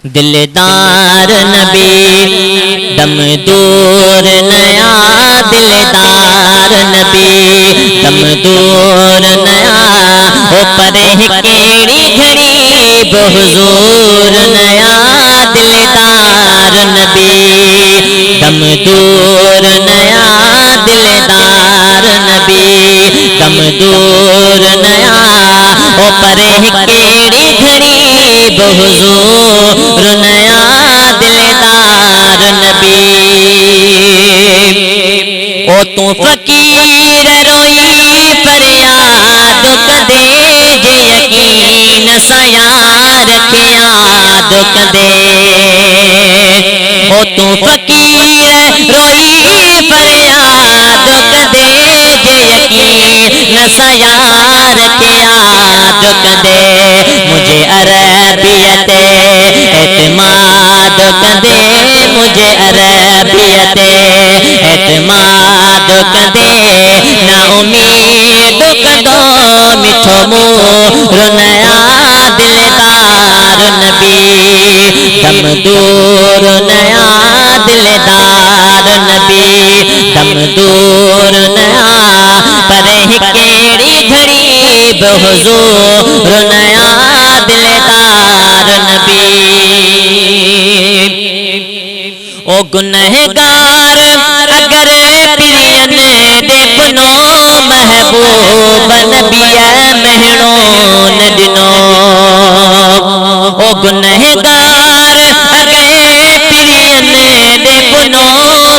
दिलदार नबी दम दूर नया, दिलदार नबी दम दूर नया, ओ परे केड़ी घड़ी बहुजूर नया, दिलदार नबी दम दूर नया, दिलदार नबी दम दूर नया, ओ परे केड़ी घड़ी बहुजूर नया, दिलदार नबी। ओ तू फकीर रोई फरियाद कदे, जे यकीन सयार के याद कदे। ओ तू फकीर रोई फरियाद कदे, जे यकीन सयार के याद कदे। मुझे अरबियत एतमाद कदे, मुझे अरबियत एतमाद कदे, ना उम्मीद कदो मिठो मोर नया, दिलदार नबी दम दूर नया, दिलदार नबी दम दूर नया, परे केड़ी घड़ी बहुजूर नया, दिलदार नबी। ओ गुनहगार अगर प्रियन देखनो, महबूब नबिया महणो न दिनो। ओ गुनहगार अगर प्रियन देखनो,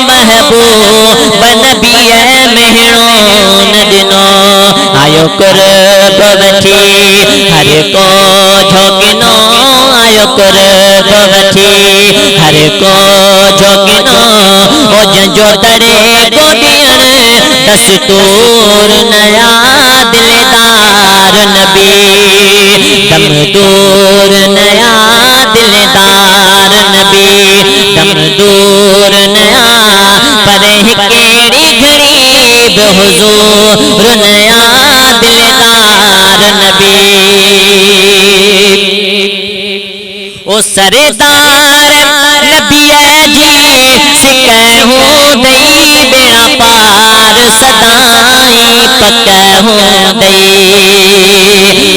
महबूब नबिया महणो न दिनो। आयो कुर्ब वठी हर को झोकिनो, आयो कुर्ब वठी हर को झोकिनो, ओ जंजो दरे गोडियन दस्तूर नया, दिलदार नबी दम दूर नया, दिलदार नबी दम दूर नया, परे केड़ी घड़ी बहुजूर नया, दिलदार नबी। ओ सरदार नबिया जी सिकहूं दई, बेड़ा पार सदाई पकहूं दई।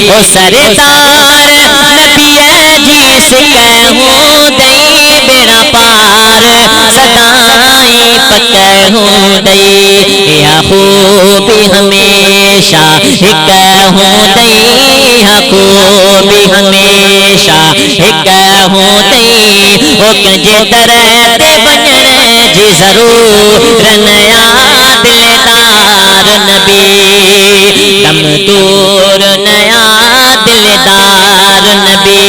ओ सरदार नबिया जी सिकहूं दई, बेड़ा पार सदाई पकहूं दई। या खूबी हमेशा हिकहूं दई, या खूबी हमेशा हिकहूं दई। ओ कंजे दर ते वञण जी ज़रूर नया, दिलदार नबी दम दूर नया, दिलदार नबी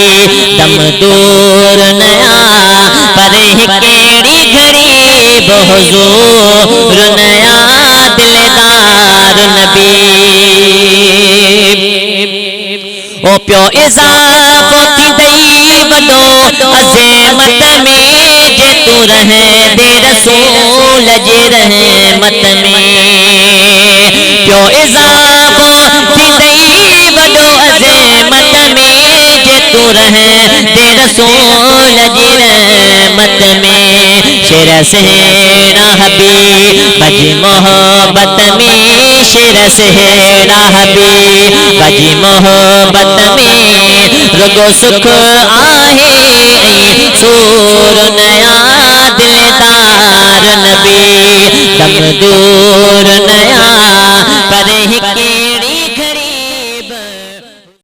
दम दूर नया, परे केड़ी घड़ी बहुजूर नया, दिलदार नबी। ओ प्यो इज़ाफ़ो थी दई वॾो अज़ीमत में, जे तू रहे दे रसूल जे रहमत में। प्यो इज़ाफ़ो थी दई वॾो अज़ीमत में, जे तू रहे दे रसूल जे रहमत में। शेर सेहरा हबीब बजी मोहब्बत में, शेर सेहरा हबीब बजी मोहब्बत में, रुगो सुख आहे सूर नया, दिलदार नबी दम दूर नया,